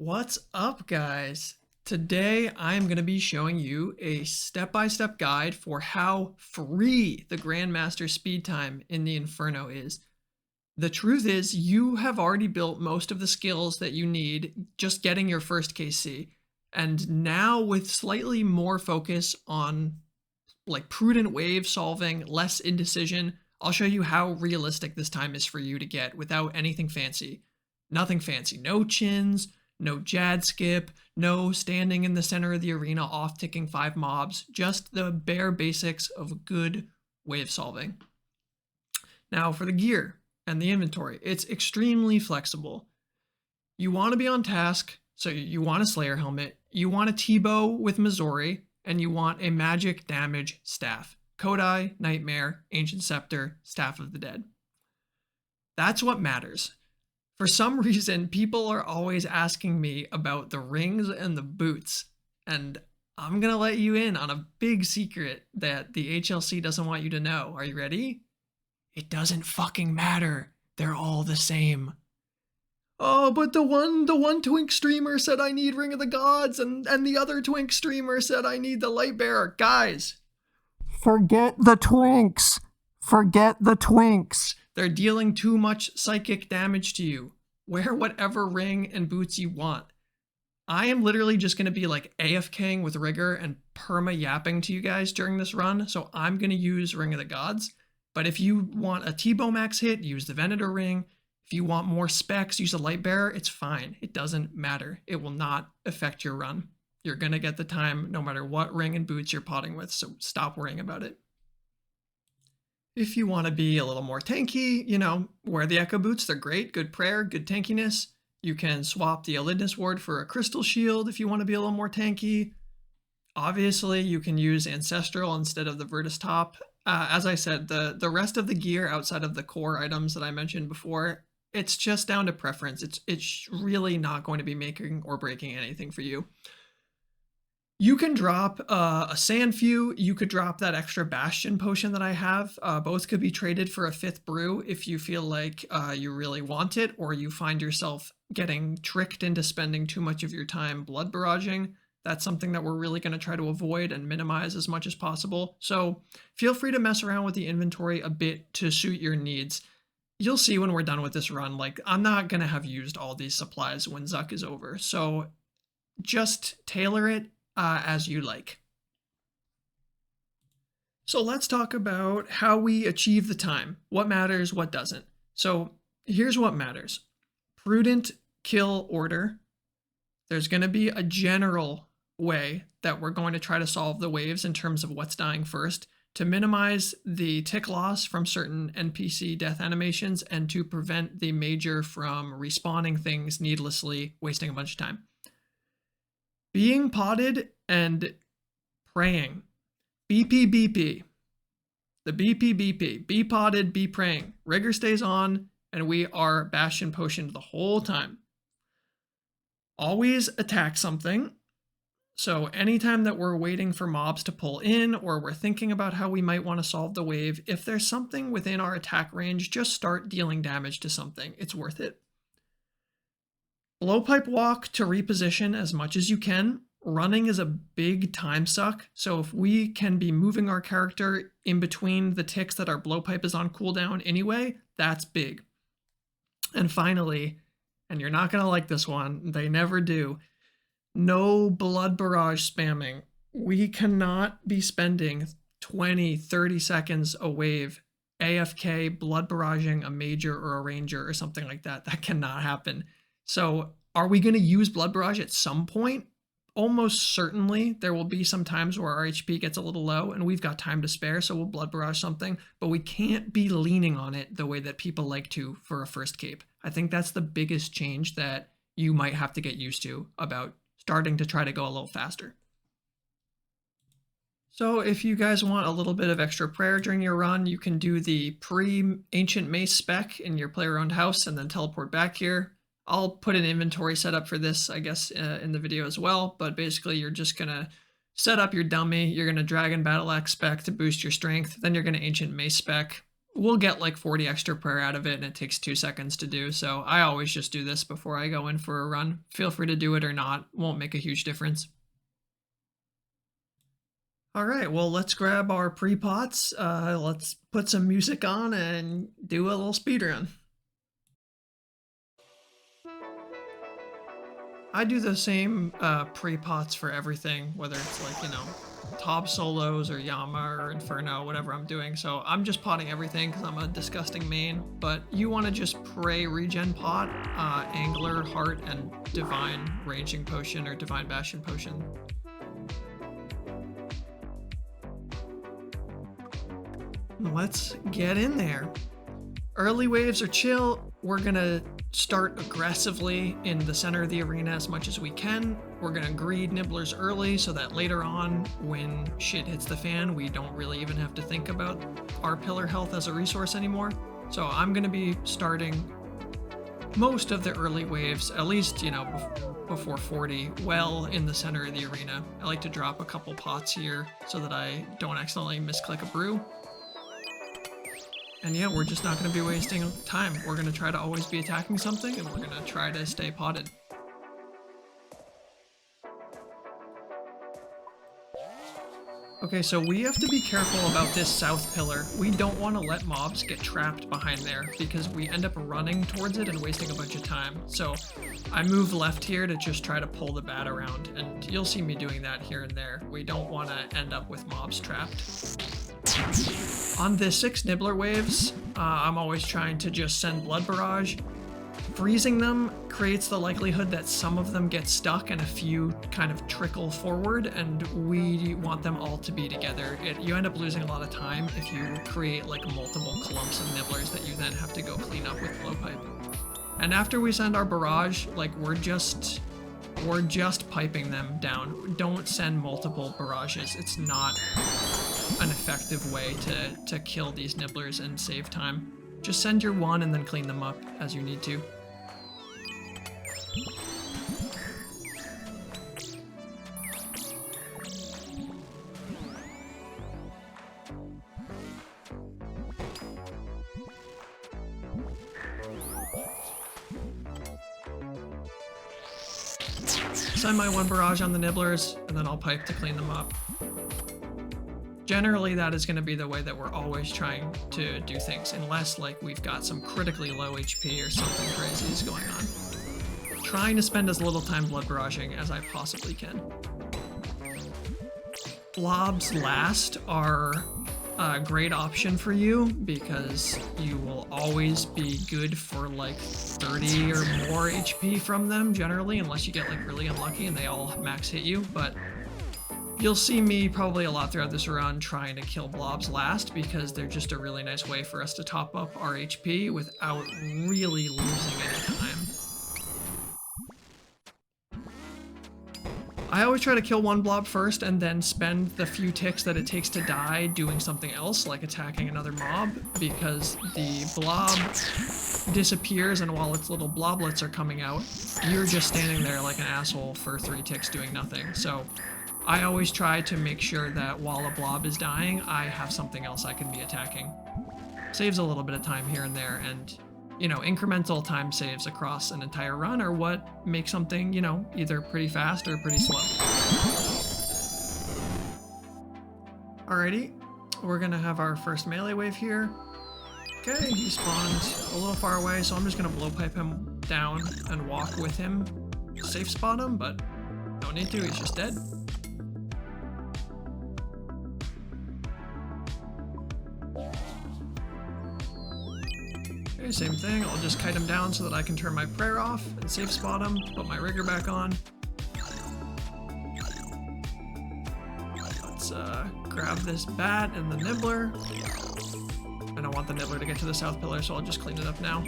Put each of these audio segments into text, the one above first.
What's up, guys? Today I'm going to be showing you a step-by-step guide for how free the Grandmaster speed time in the Inferno is. The truth is, you have already built most of the skills that you need just getting your first KC. And now with slightly more focus on prudent wave solving, less indecision, I'll show you how realistic this time is for you to get without anything fancy. Nothing fancy. No chins, no Jad skip, no standing in the center of the arena off-ticking 5 mobs, just the bare basics of good wave solving. Now for the gear and the inventory, it's extremely flexible. You want to be on task, so you want a Slayer helmet, you want a T-bow with Missouri, and you want a magic damage staff. Kodai, Nightmare, Ancient Scepter, Staff of the Dead. That's what matters. For some reason, people are always asking me about the rings and the boots, and I'm gonna let you in on a big secret that the HLC doesn't want you to know. Are you ready? It doesn't fucking matter. They're all the same. Oh, but the one twink streamer said I need Ring of the Gods, and the other twink streamer said I need the Light Bearer. Guys, forget the twinks. Forget the twinks. They're dealing too much psychic damage to you. Wear whatever ring and boots you want. I am literally just going to be like AFKing with Rigor and perma yapping to you guys during this run, so I'm going to use Ring of the Gods. But if you want a T-bow max hit, use the Venator ring. If you want more specs, use a Light Bearer. It's fine. It doesn't matter. It will not affect your run. You're going to get the time no matter what ring and boots you're potting with, so stop worrying about it. If you want to be a little more tanky, wear the Echo Boots. They're great. Good prayer, good tankiness. You can swap the Elidness Ward for a Crystal Shield if you want to be a little more tanky. Obviously, you can use Ancestral instead of the Virtus Top. As I said, the rest of the gear outside of the core items that I mentioned before, it's just down to preference. It's really not going to be making or breaking anything for you. You can drop a Sandfew, you could drop that extra Bastion potion that I have. Both could be traded for a 5th brew if you feel like you really want it, or you find yourself getting tricked into spending too much of your time blood barraging. That's something that we're really going to try to avoid and minimize as much as possible. So feel free to mess around with the inventory a bit to suit your needs. You'll see when we're done with this run, I'm not going to have used all these supplies when Zuck is over. So just tailor it as you like. So let's talk about how we achieve the time. What matters, what doesn't. So here's what matters. Prudent kill order. There's going to be a general way that we're going to try to solve the waves in terms of what's dying first, to minimize the tick loss from certain NPC death animations and to prevent the major from respawning things needlessly, wasting a bunch of time. Being potted and praying. BP BP. The BP BP. Be potted, be praying. Rigor stays on, and we are Bastion potioned the whole time. Always attack something. So anytime that we're waiting for mobs to pull in, or we're thinking about how we might want to solve the wave, if there's something within our attack range, just start dealing damage to something. It's worth it. Blowpipe walk to reposition as much as you can. Running is a big time suck, so if we can be moving our character in between the ticks that our blowpipe is on cooldown anyway, that's big. And finally, and you're not going to like this one, they never do, no blood barrage spamming. We cannot be spending 20, 30 seconds a wave AFK blood barraging a major or a ranger or something like that. That cannot happen. So are we going to use blood barrage at some point? Almost certainly. There will be some times where our HP gets a little low and we've got time to spare, so we'll blood barrage something, but we can't be leaning on it the way that people like to for a first cape. I think that's the biggest change that you might have to get used to about starting to try to go a little faster. So if you guys want a little bit of extra prayer during your run, you can do the pre-Ancient Mace spec in your player-owned house and then teleport back here. I'll put an inventory setup for this, I guess, in the video as well, but basically you're just going to set up your dummy, you're going to Dragon Battle Axe spec to boost your strength, then you're going to Ancient Mace spec, we'll get like 40 extra prayer out of it, and it takes 2 seconds to do. So I always just do this before I go in for a run. Feel free to do it or not. Won't make a huge difference. All right, well, let's grab our pre-pots. Let's put some music on and do a little speed run. I do the same pre-pots for everything, whether it's like, you know, top solos or Yama or Inferno, whatever I'm doing. So I'm just potting everything because I'm a disgusting main. But you want to just pray regen pot, Angler, Heart, and Divine Ranging Potion or Divine Bastion Potion. Let's get in there. Early waves are chill. We're gonna start aggressively in the center of the arena as much as we can. We're gonna greed nibblers early so that later on, when shit hits the fan, we don't really even have to think about our pillar health as a resource anymore. So I'm gonna be starting most of the early waves, at least, you know, before 40, well in the center of the arena. I like to drop a couple pots here so that I don't accidentally misclick a brew. And yeah, we're just not going to be wasting time. We're going to try to always be attacking something, and we're going to try to stay potted. Okay, so we have to be careful about this south pillar. We don't want to let mobs get trapped behind there because we end up running towards it and wasting a bunch of time. So I move left here to just try to pull the bat around, and you'll see me doing that here and there. We don't want to end up with mobs trapped. On the 6 nibbler waves, I'm always trying to just send Blood Barrage. Freezing them creates the likelihood that some of them get stuck and a few kind of trickle forward, and we want them all to be together. You end up losing a lot of time if you create like multiple clumps of nibblers that you then have to go clean up with blowpipe. And after we send our barrage, like we're just piping them down. Don't send multiple barrages. It's not an effective way to kill these nibblers and save time. Just send your one and then clean them up as you need to. Send my one barrage on the nibblers, and then I'll pipe to clean them up. Generally, that is going to be the way that we're always trying to do things, unless like we've got some critically low HP or something crazy is going on. Trying to spend as little time blood barraging as I possibly can. Blobs last are a great option for you because you will always be good for like 30 or more HP from them generally, unless you get like really unlucky and they all max hit you. But you'll see me probably a lot throughout this run trying to kill blobs last because they're just a really nice way for us to top up our HP without really losing any time. I always try to kill one blob first and then spend the few ticks that it takes to die doing something else, like attacking another mob, because the blob disappears and while its little bloblets are coming out, you're just standing there like an asshole for 3 ticks doing nothing. So I always try to make sure that while a blob is dying, I have something else I can be attacking. Saves a little bit of time here and there, and you know, incremental time saves across an entire run are what make something, you know, either pretty fast or pretty slow. Alrighty, we're gonna have our first melee wave here. Okay, he spawned a little far away, so I'm just gonna blowpipe him down and walk with him. Safe spot him, but don't need to, he's just dead. Okay, same thing, I'll just kite him down so that I can turn my prayer off and safe spot him, put my rigger back on. Let's grab this bat and the nibbler. I don't want the nibbler to get to the south pillar, so I'll just clean it up now.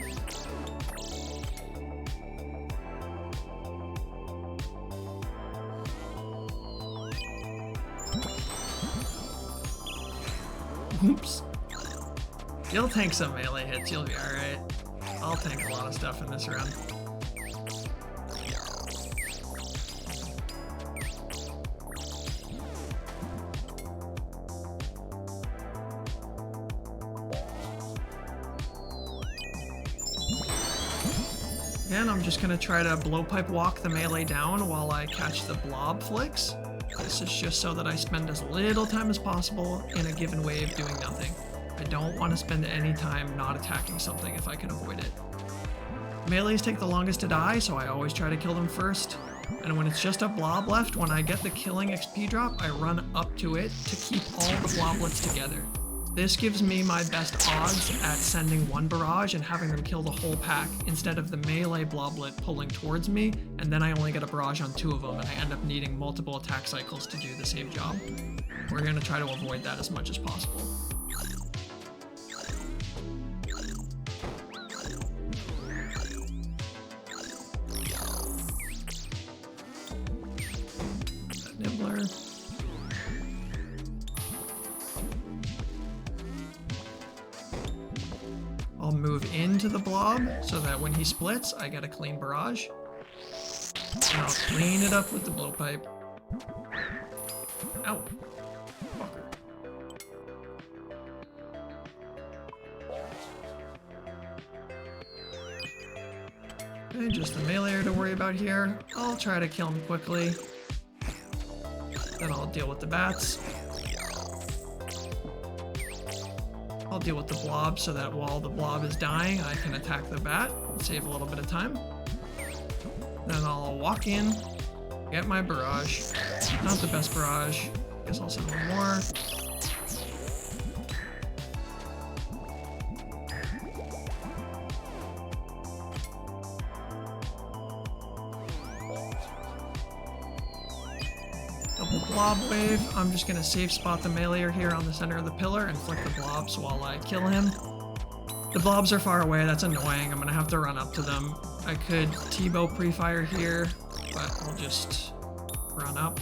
Oops. You'll tank some melee hits, you'll be alright. I'll tank a lot of stuff in this run. And I'm just gonna try to blowpipe walk the melee down while I catch the blob flicks. This is just so that I spend as little time as possible in a given wave doing nothing. I don't want to spend any time not attacking something if I can avoid it. Melees take the longest to die, so I always try to kill them first. And when it's just a blob left, when I get the killing XP drop, I run up to it to keep all the bloblets together. This gives me my best odds at sending one barrage and having them kill the whole pack instead of the melee bloblet pulling towards me, and then I only get a barrage on 2 of them and I end up needing multiple attack cycles to do the same job. We're going to try to avoid that as much as possible. Nibbler. I'll move into the blob so that when he splits, I get a clean barrage. And I'll clean it up with the blowpipe. Ow. Fucker. Okay, just the meleeer to worry about here. I'll try to kill him quickly. Then I'll deal with the bats. I'll deal with the blob so that while the blob is dying, I can attack the bat and save a little bit of time. Then I'll walk in, get my barrage. Not the best barrage. Guess I'll send one more. Double blob wave. I'm just gonna safe spot the meleeer here on the center of the pillar and flick the blobs while I kill him. The blobs are far away, that's annoying. I'm gonna have to run up to them. I could T-bow pre-fire here, but I'll just run up.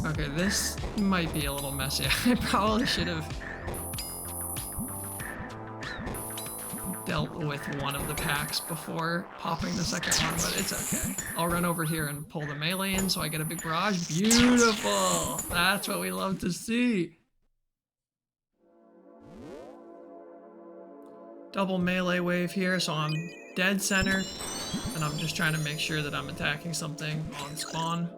Okay, this might be a little messy. I probably should have dealt with one of the packs before popping the second one, but it's okay. I'll run over here and pull the melee in so I get a big barrage. Beautiful! That's what we love to see. Double melee wave here, so I'm dead center, and I'm just trying to make sure that I'm attacking something on spawn.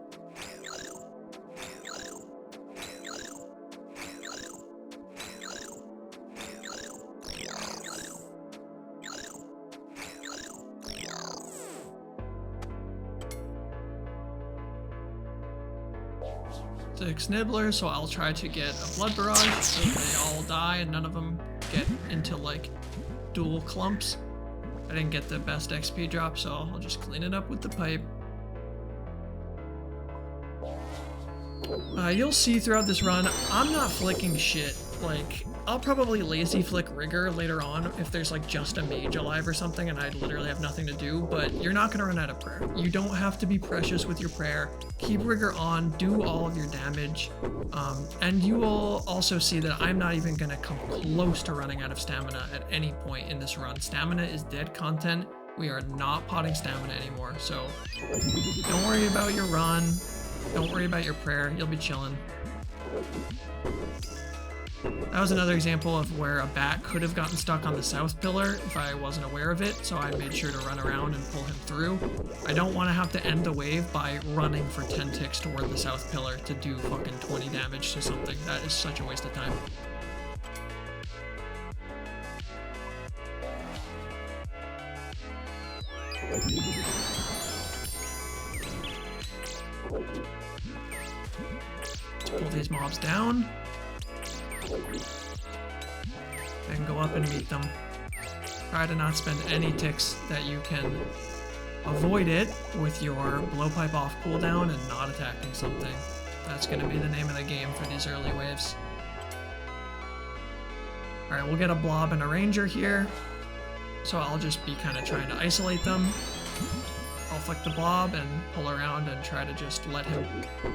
Six nibblers, so I'll try to get a blood barrage so they all die and none of them get into like dual clumps. I didn't get the best XP drop, so I'll just clean it up with the pipe. You'll see throughout this run, I'm not flicking shit. Like, I'll probably lazy flick Rigor later on if there's like just a mage alive or something and I literally have nothing to do, but you're not gonna run out of prayer. You don't have to be precious with your prayer. Keep Rigor on, do all of your damage, and you will also see that I'm not even gonna come close to running out of stamina at any point in this run. Stamina is dead content. We are not potting stamina anymore, so don't worry about your run. Don't worry about your prayer. You'll be chilling. That was another example of where a bat could have gotten stuck on the south pillar if I wasn't aware of it, so I made sure to run around and pull him through. I don't want to have to end the wave by running for 10 ticks toward the south pillar to do fucking 20 damage to something. That is such a waste of time. Let's pull these mobs down. And go up and meet them. Try to not spend any ticks that you can avoid it with your blowpipe off cooldown and not attacking something. That's going to be the name of the game for these early waves. Alright, we'll get a blob and a ranger here. So I'll just be kind of trying to isolate them. I'll flick the blob and pull around and try to just let him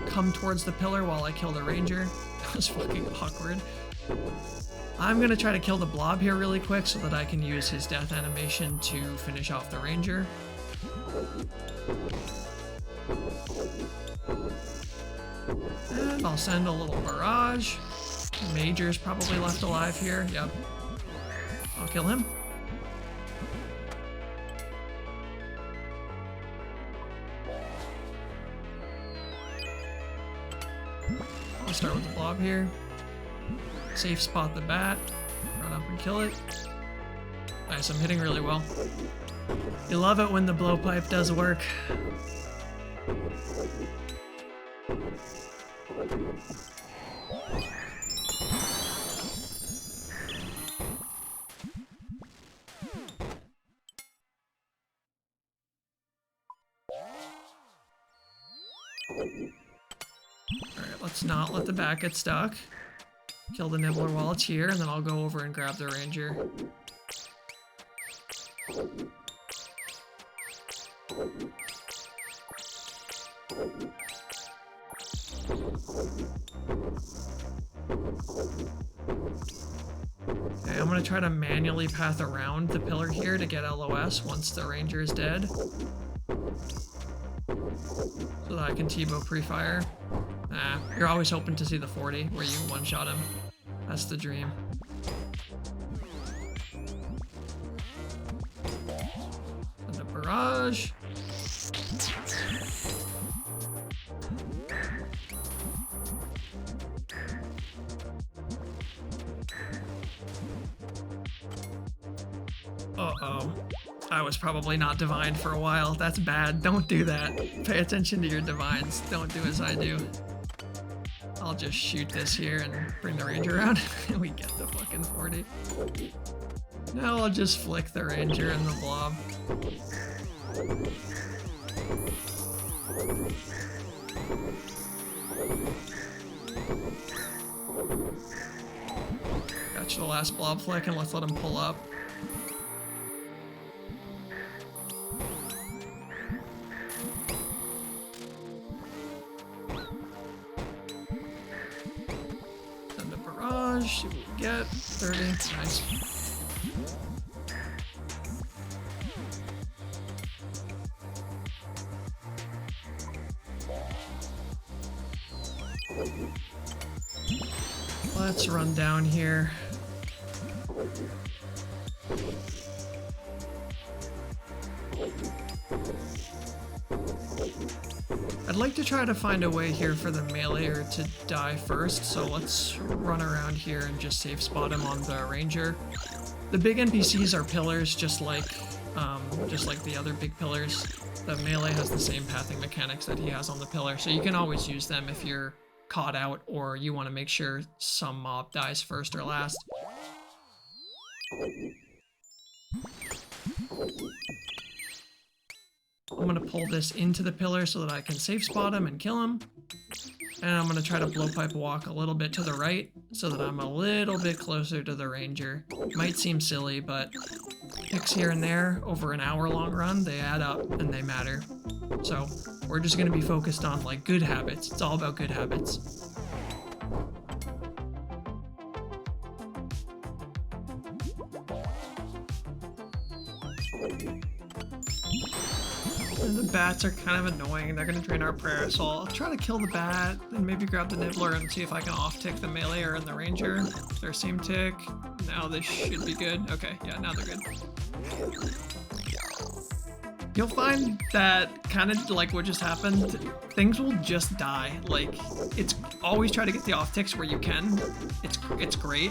come towards the pillar while I kill the ranger. That was fucking awkward. I'm gonna try to kill the blob here really quick so that I can use his death animation to finish off the ranger. And I'll send a little barrage. Major's probably left alive here, yep. I'll kill him. I'll start with the blob here. Safe spot the bat. Run up and kill it. Nice, I'm hitting really well. You love it when the blowpipe does work. Alright, let's not let the bat get stuck. Kill the nibbler while it's here, and then I'll go over and grab the ranger. Okay, I'm gonna try to manually path around the pillar here to get LOS once the ranger is dead. So that I can T-bow pre-fire. Nah, you're always hoping to see the 40 where you one-shot him. That's the dream. And the barrage. Uh-oh. I was probably not divined for a while. That's bad. Don't do that. Pay attention to your divines. Don't do as I do. I'll just shoot this here and bring the ranger around. And we get the fucking 40. Now I'll just flick the ranger and the blob. Catch the last blob flick and let's let him pull up. See what we get. 30. Nice. Let's run down here. I'd like to try to find a way here for the meleeer to die first, so let's run around here and just safe spot him on the ranger. The big NPCs are pillars, just like the other big pillars. The melee has the same pathing mechanics that he has on the pillar, so you can always use them if you're caught out or you want to make sure some mob dies first or last. I'm gonna pull this into the pillar so that I can safe spot him and kill him. And I'm gonna try to blowpipe walk a little bit to the right so that I'm a little bit closer to the ranger. Might seem silly, but picks here and there over an hour-long run, they add up and they matter. So we're just gonna be focused on like good habits. It's all about good habits. And the bats are kind of annoying. They're gonna drain our prayer, so I'll try to kill the bat, then maybe grab the nibbler and see if I can off-tick the meleeer and the ranger. Their same tick. Now this should be good. Okay, yeah, now they're good. You'll find that kind of like what just happened, things will just die. Like, it's always try to get the off ticks where you can. It's great.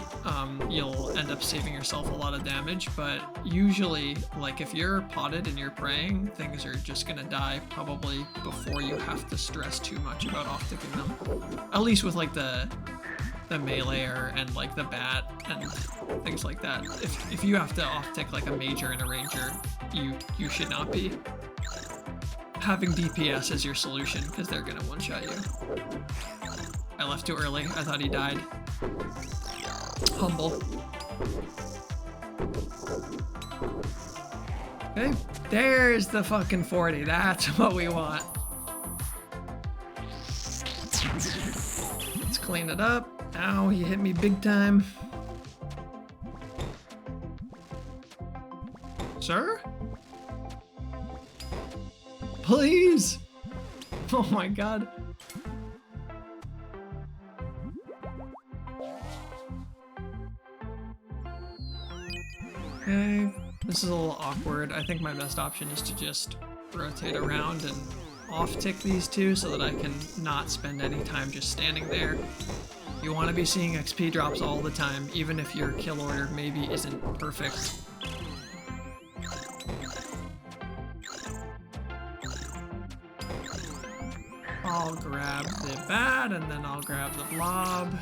You'll end up saving yourself a lot of damage, but usually, like if you're potted and you're praying, things are just gonna die probably before you have to stress too much about off ticking them. At least with like the meleeer and like the bat and things like that. If you have to off tick like a major and a ranger, you should not be having DPS as your solution because they're gonna one-shot you. I left too early. I thought he died. Humble. Okay, there's the fucking 40. That's what we want. Let's clean it up. Ow, you hit me big time. Sir? Please! Oh my god. Okay, this is a little awkward. I think my best option is to just rotate around and off-tick these two so that I can not spend any time just standing there. You want to be seeing XP drops all the time, even if your kill order maybe isn't perfect. I'll grab the bat and then I'll grab the blob.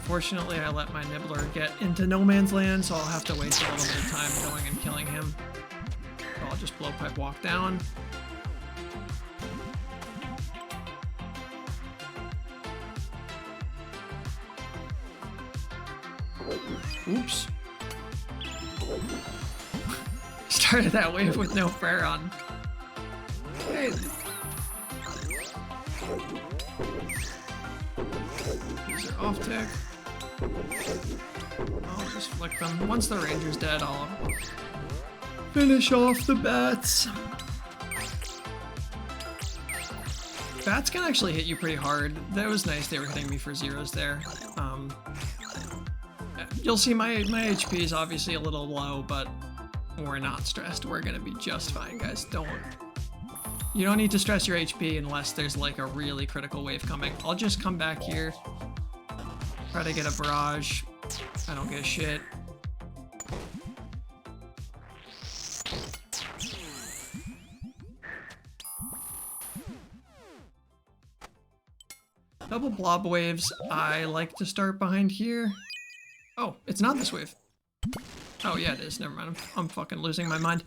Unfortunately, I let my nibbler get into no man's land, so I'll have to waste a little bit of time going and killing him. So I'll just blowpipe walk down. Oops. Started that wave with no prayer on. Okay. These are off tick. I'll just flick them. Once the ranger's dead, I'll finish off the bats. Bats can actually hit you pretty hard. That was nice they were hitting me for zeros there. You'll see my HP is obviously a little low, but we're not stressed. We're gonna be just fine, guys. You don't need to stress your HP unless there's like a really critical wave coming. I'll just come back here, try to get a barrage. I don't get shit. Double blob waves, I like to start behind here. Oh, it's not this wave. Oh yeah, it is. Never mind. I'm fucking losing my mind.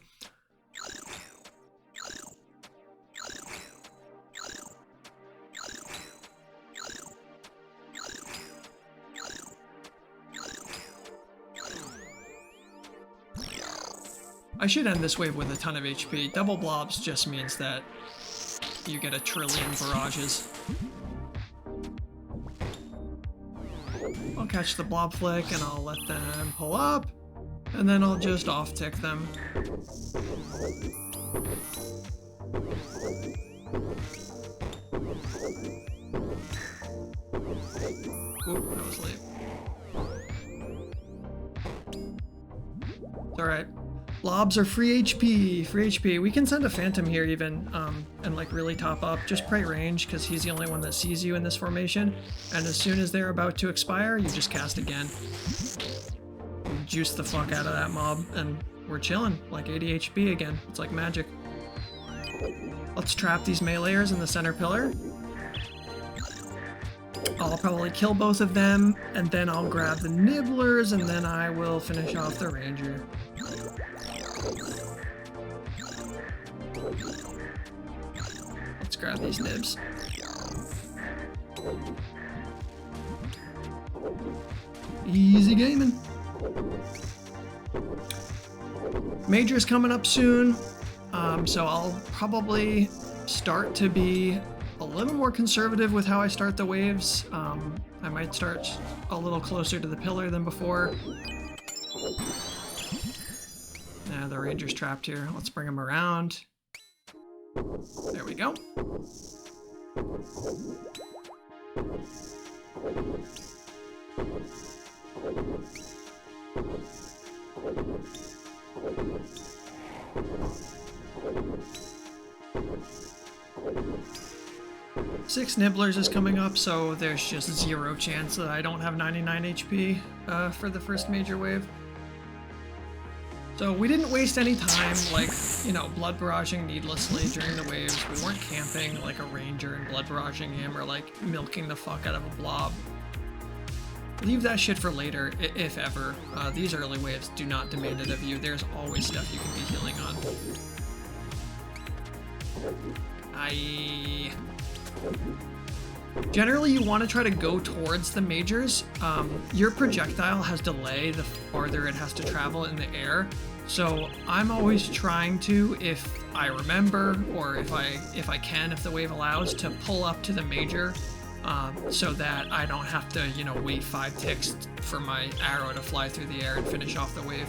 I should end this wave with a ton of HP. Double blobs just means that you get a trillion barrages. I'll catch the blob flick and I'll let them pull up, and then I'll just off-tick them. Oop, that was late. It's alright. Blobs are free HP, free HP. We can send a Phantom here even, and like really top up. Just pray range, because he's the only one that sees you in this formation. And as soon as they're about to expire, you just cast again. You juice the fuck out of that mob, and we're chilling. Like 80 HP again. It's like magic. Let's trap these meleeers in the center pillar. I'll probably kill both of them, and then I'll grab the nibblers, and then I will finish off the ranger. Let's grab these nibs. Easy gaming. Major's coming up soon, so I'll probably start to be a little more conservative with how I start the waves. I might start a little closer to the pillar than before. Nah, the ranger's trapped here. Let's bring him around. There we go. Six nibblers is coming up, so there's just zero chance that I don't have 99 HP for the first major wave. So we didn't waste any time, like, you know, blood barraging needlessly during the waves. We weren't camping like a ranger and blood barraging him, or like milking the fuck out of a blob. Leave that shit for later, if ever. These early waves do not demand it of you. There's always stuff you can be healing on. Generally, you want to try to go towards the majors. Your projectile has delay the farther it has to travel in the air. So I'm always trying to, if I remember, or if I can, if the wave allows, to pull up to the major, so that I don't have to, you know, wait 5 ticks for my arrow to fly through the air and finish off the wave.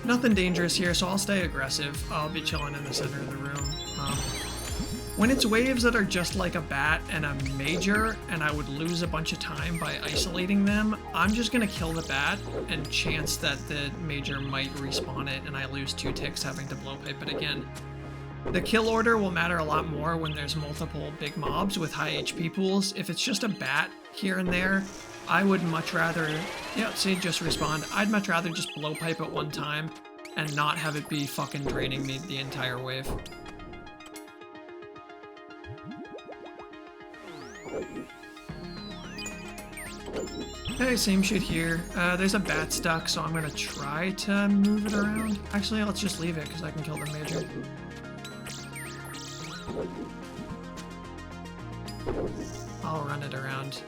Nothing dangerous here, so I'll stay aggressive. I'll be chilling in the center of the room. When it's waves that are just like a bat and a major, and I would lose a bunch of time by isolating them, I'm just gonna kill the bat and chance that the major might respawn it and I lose 2 ticks having to blow pipe it again. The kill order will matter a lot more when there's multiple big mobs with high HP pools. If it's just a bat here and there, I would much rather, yeah, see, just respawned. I'd much rather just blow pipe at one time and not have it be fucking draining me the entire wave. Okay, same shit here. There's a bat stuck, so I'm gonna try to move it around. Actually, let's just leave it, because I can kill the major. I'll run it around.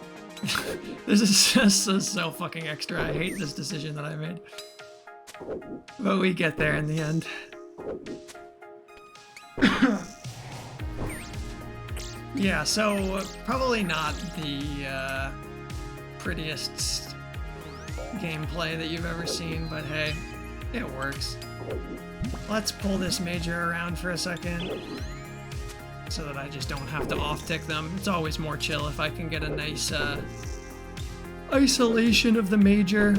This is just so fucking extra. I hate this decision that I made. But we get there in the end. Yeah, so probably not the prettiest gameplay that you've ever seen, but hey, it works. Let's pull this major around for a second so that I just don't have to off-tick them. It's always more chill if I can get a nice isolation of the major.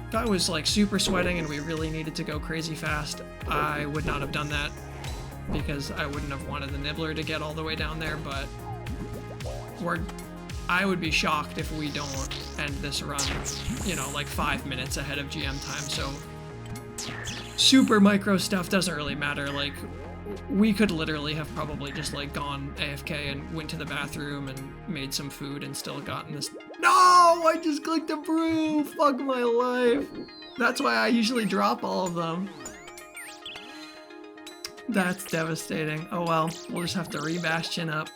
If I was like super sweating and we really needed to go crazy fast, I would not have done that because I wouldn't have wanted the nibbler to get all the way down there, but I would be shocked if we don't end this run, you know, like 5 minutes ahead of GM time. So super micro stuff doesn't really matter. Like, we could literally have probably just like gone AFK and went to the bathroom and made some food and still gotten this. No, I just clicked a brew. Fuck my life. That's why I usually drop all of them. That's devastating. Oh well, we'll just have to rebash chin up.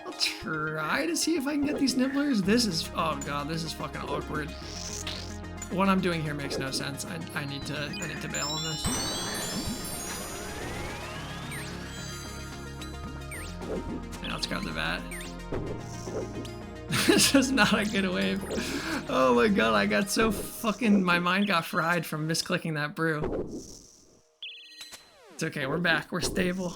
I'll try to see if I can get these nibblers. This is, oh god, this is fucking awkward. What I'm doing here makes no sense. I need to bail on this. Now let's grab the bat. This is not a good wave. Oh my god, I got so fucking, my mind got fried from misclicking that brew. It's okay, we're back, we're stable.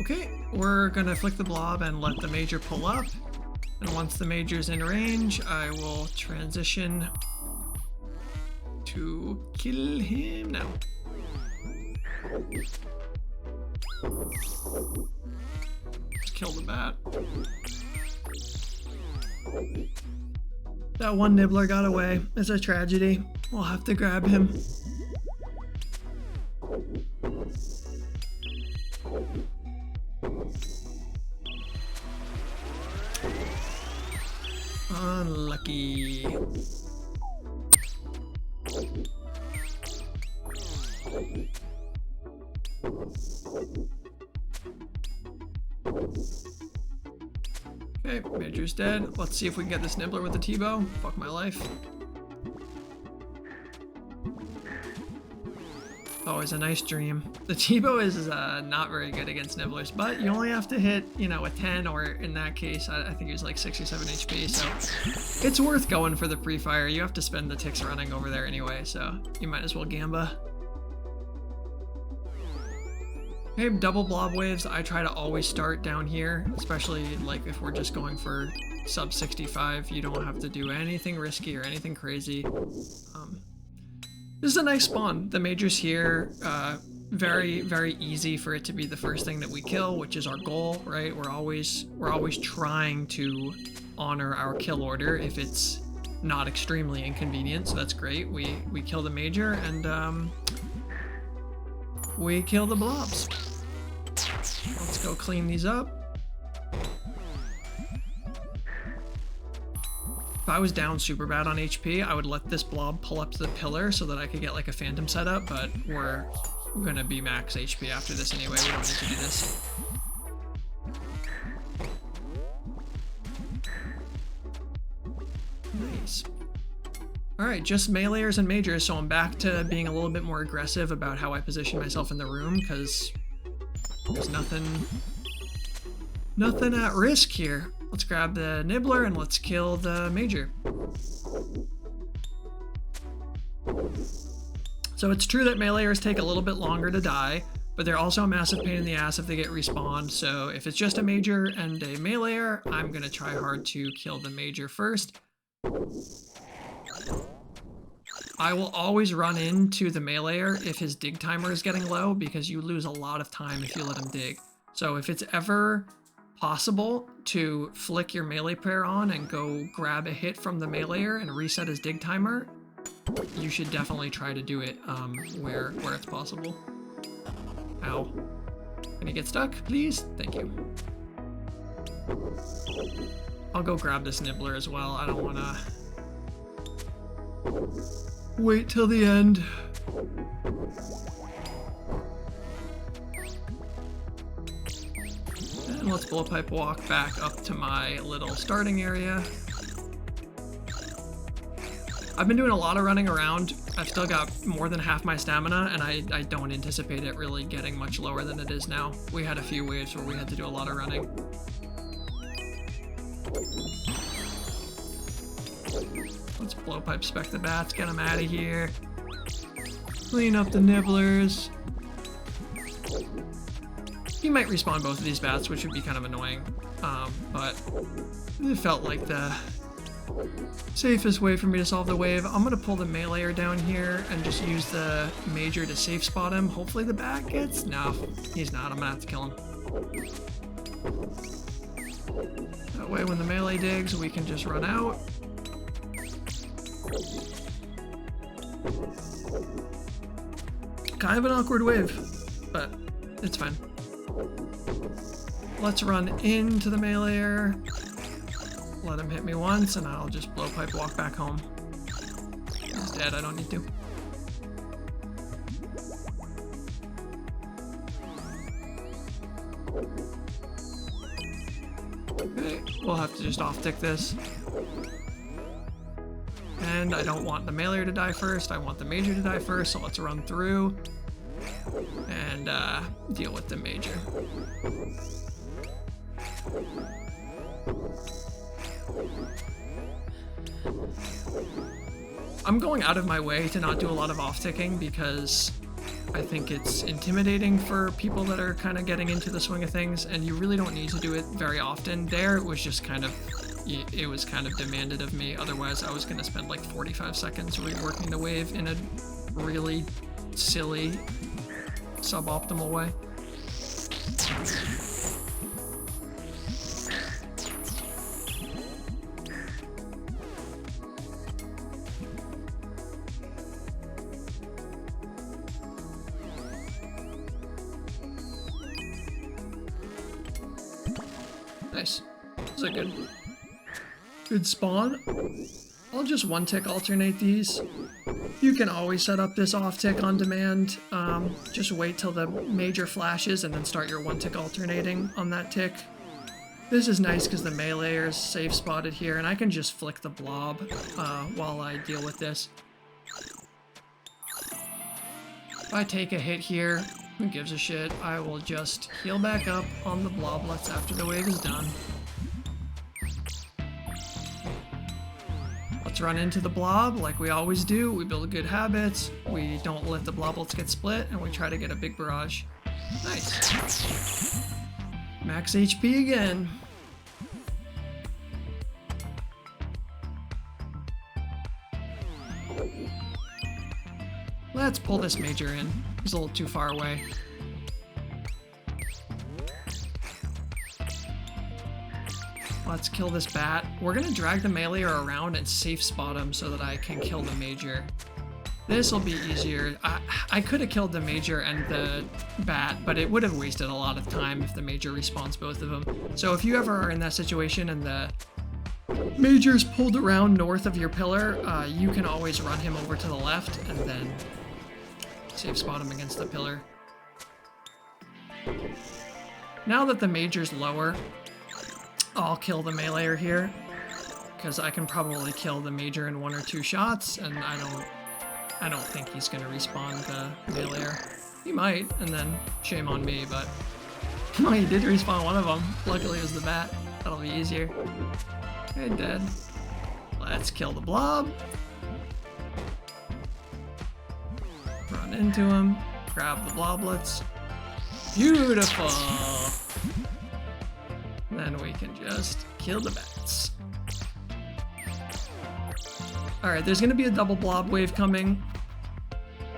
Okay, we're gonna flick the blob and let the major pull up. And once the major's in range, I will transition to kill him now. Let's kill the bat. That one nibbler got away. It's a tragedy. We'll have to grab him. Unlucky. Okay, major's dead. Let's see if we can get this nibbler with the T-bow. Fuck my life. Always a nice dream. The T-bow is not very good against nibblers, but you only have to hit, you know, a 10, or in that case, I think it was like 67 HP, so it's worth going for the pre-fire. You have to spend the ticks running over there anyway, so you might as well gamba. Okay, double blob waves, I try to always start down here, especially like if we're just going for sub 65. You don't have to do anything risky or anything crazy. This is a nice spawn. The major's here. Very, very easy for it to be the first thing that we kill, which is our goal, right? We're always trying to honor our kill order if it's not extremely inconvenient. So that's great. We kill the major and we kill the blobs. Let's go clean these up. If I was down super bad on HP, I would let this blob pull up to the pillar so that I could get like a phantom setup, but we're gonna be max HP after this anyway. We don't need to do this. Nice. Alright, just meleeers and majors, so I'm back to being a little bit more aggressive about how I position myself in the room, because there's nothing at risk here. Let's grab the nibbler and let's kill the major. So it's true that meleeers take a little bit longer to die, but they're also a massive pain in the ass if they get respawned. So if it's just a major and a meleeer, I'm gonna try hard to kill the major first. I will always run into the meleeer if his dig timer is getting low, because you lose a lot of time if you let him dig. So if it's ever possible to flick your melee pair on and go grab a hit from the meleeer and reset his dig timer, you should definitely try to do it where it's possible. Ow. Can you get stuck, please? Thank you. I'll go grab this nibbler as well. I don't want to wait till the end. And let's blowpipe walk back up to my little starting area. I've been doing a lot of running around. I've still got more than half my stamina, and I don't anticipate it really getting much lower than it is now. We had a few waves where we had to do a lot of running. Let's blowpipe Spec the bats, get them out of here. Clean up the nibblers. He might respawn both of these bats, which would be kind of annoying, but it felt like the safest way for me to solve the wave. I'm gonna pull the meleeer down here and just use the major to safe spot him. Hopefully the bat gets... No, he's not. I'm gonna have to kill him. That way when the melee digs, we can just run out. Kind of an awkward wave, but it's fine. Let's run into the meleeer. Let him hit me once, and I'll just blowpipe walk back home. He's dead, I don't need to. Okay, we'll have to just off-tick this. And I don't want the meleeer to die first, I want the major to die first, so let's run through and deal with the major. I'm going out of my way to not do a lot of off-ticking because I think it's intimidating for people that are kind of getting into the swing of things, and you really don't need to do it very often. There, it was just kind of, it was kind of demanded of me. Otherwise, I was going to spend like 45 seconds reworking the wave in a really silly, suboptimal way. Nice. This is a good spawn. I'll just one tick alternate these. You can always set up this off tick on demand. Just wait till the major flashes and then start your one tick alternating on that tick. This is nice because the meleeer is safe spotted here, and I can just flick the blob while I deal with this. If I take a hit here, who gives a shit? I will just heal back up on the bloblets after the wave is done. Let's run into the blob like we always do. We build good habits, we don't let the bloblets get split, and we try to get a big barrage. Nice. Max HP again. Let's pull this major in. He's a little too far away. Let's kill this bat. We're gonna drag the meleeer around and safe spot him so that I can kill the major. This will be easier. I could have killed the major and the bat, but it would have wasted a lot of time if the major respawns both of them. So if you ever are in that situation and the Major's pulled around north of your pillar, you can always run him over to the left and then safe spot him against the pillar. Now that the Major's lower, I'll kill the meleeer here, because I can probably kill the Major in 1 or 2 shots, and I don't think he's gonna respawn the meleeer. He might, and then shame on me, but oh, he did respawn one of them. Luckily it was the bat. That'll be easier. Okay, dead. Let's kill the blob. Run into him. Grab the bloblets. Beautiful! Then we can just kill the bats. Alright, there's gonna be a double blob wave coming,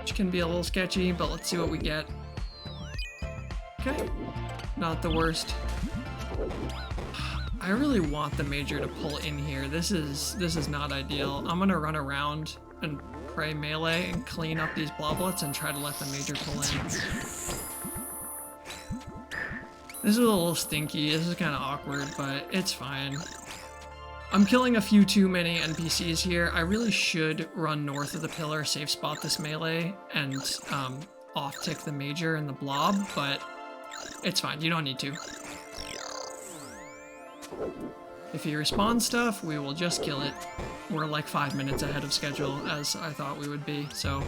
which can be a little sketchy, but let's see what we get. Okay, not the worst. I really want the Major to pull in here. This is not ideal. I'm gonna run around and pray melee and clean up these bloblets and try to let the Major pull in. This is a little stinky. This is kind of awkward, but it's fine. I'm killing a few too many NPCs here. I really should run north of the pillar, safe spot this melee, and off-tick the Major and the blob, but it's fine. You don't need to. If he respawns stuff, we will just kill it. We're like 5 minutes ahead of schedule, as I thought we would be, so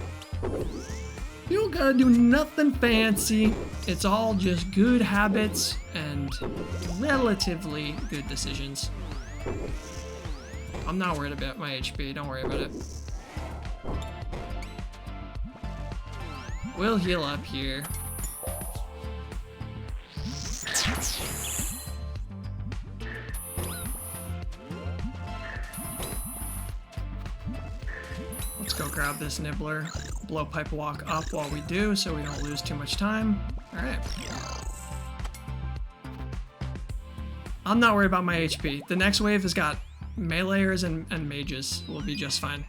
you don't gotta do nothing fancy. It's all just good habits and relatively good decisions. I'm not worried about my HP, don't worry about it. We'll heal up here. Let's go grab this nibbler. Blowpipe walk up while we do so we don't lose too much time. Alright. I'm not worried about my HP. The next wave has got meleeers and mages. We'll be just fine.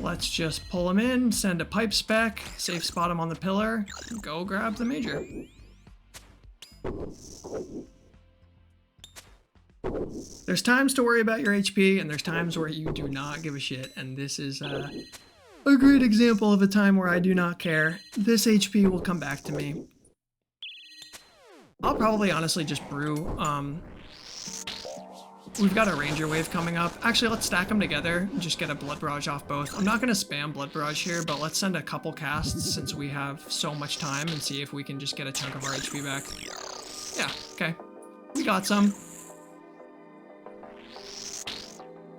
Let's just pull him in, send a pipe spec, safe spot him on the pillar, and go grab the Major. There's times to worry about your HP, and there's times where you do not give a shit, and this is a great example of a time where I do not care. This HP will come back to me. I'll probably honestly just brew. We've got a ranger wave coming up. Actually, let's stack them together and just get a blood barrage off both. I'm not going to spam blood barrage here, but let's send a couple casts since we have so much time and see if we can just get a chunk of our HP back. Yeah, okay. We got some.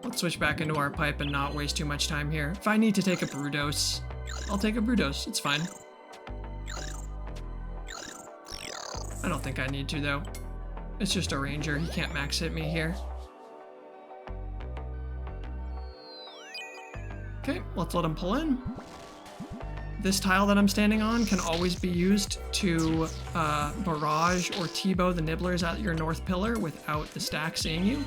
Let's switch back into our pipe and not waste too much time here. If I need to take a brew dose, I'll take a brew dose. It's fine. I don't think I need to, though. It's just a ranger. He can't max hit me here. Okay, let's let him pull in. This tile that I'm standing on can always be used to barrage or T-bow the nibblers at your north pillar without the stack seeing you.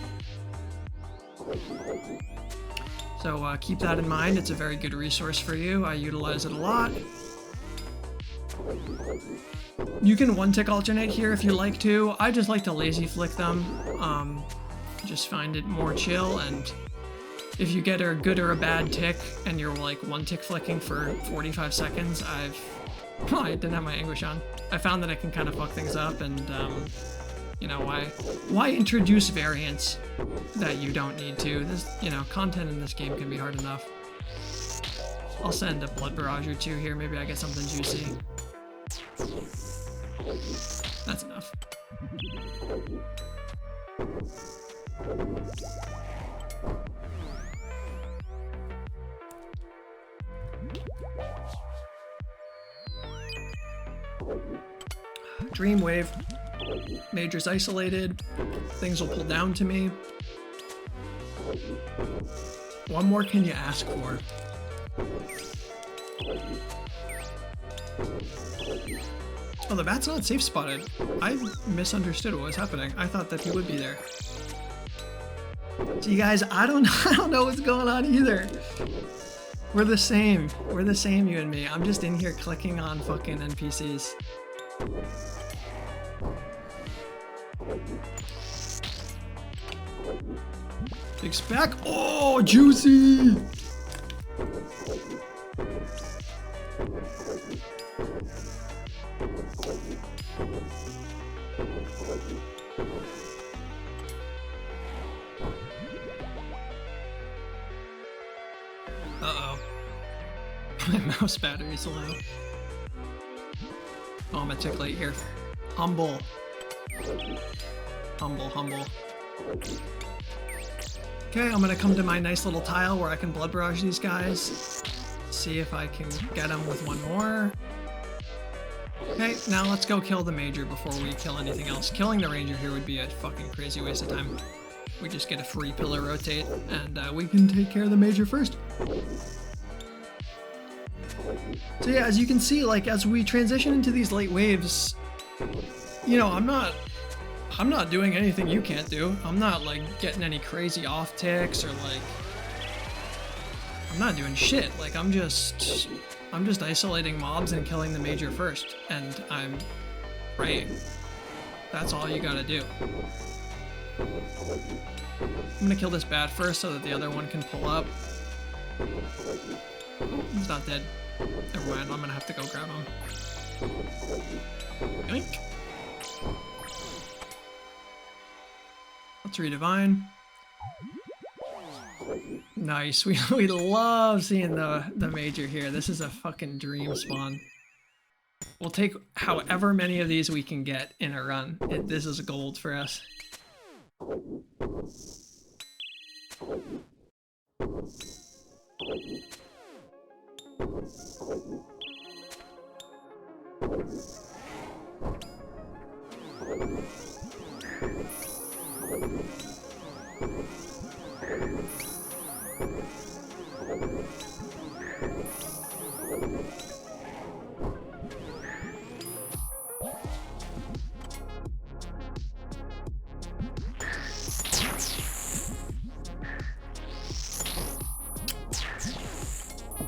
So keep that in mind. It's a very good resource for you. I utilize it a lot. You can one-tick alternate here if you like to. I just like to lazy flick them. Just find it more chill, and if you get a good or a bad tick and you're like one-tick flicking for 45 seconds, I didn't have my anguish on. I found that I can kind of fuck things up, and you know, why introduce variants that you don't need to? This, you know, content in this game can be hard enough. I'll send a blood barrage or two here. Maybe I get something juicy. That's enough. Dream wave. Major's isolated. Things will pull down to me. What more can you ask for? Oh, the bat's not safe spotted. I misunderstood what was happening. I thought that he would be there. See, guys, I don't know what's going on either. We're the same. We're the same, you and me. I'm just in here clicking on fucking NPCs. Big Spec. Oh, juicy! Uh-oh. My mouse battery's low. Oh, I'm a tick late here. Humble. Humble, humble. Okay, I'm gonna come to my nice little tile where I can blood barrage these guys. See if I can get them with one more. Okay, now let's go kill the major before we kill anything else. Killing the ranger here would be a fucking crazy waste of time. We just get a free pillar rotate, and we can take care of the major first. So yeah, as you can see, like, as we transition into these late waves, you know, I'm not doing anything you can't do. I'm not, like, getting any crazy off ticks or, like, I'm not doing shit. Like, I'm just isolating mobs and killing the major first, and I'm praying. That's all you gotta do. I'm gonna kill this bat first so that the other one can pull up. Oh, he's not dead. Never mind, I'm gonna have to go grab him. Yoink. Let's redivine. Nice, we love seeing the major here. This is a fucking dream spawn. We'll take however many of these we can get in a run. This is gold for us.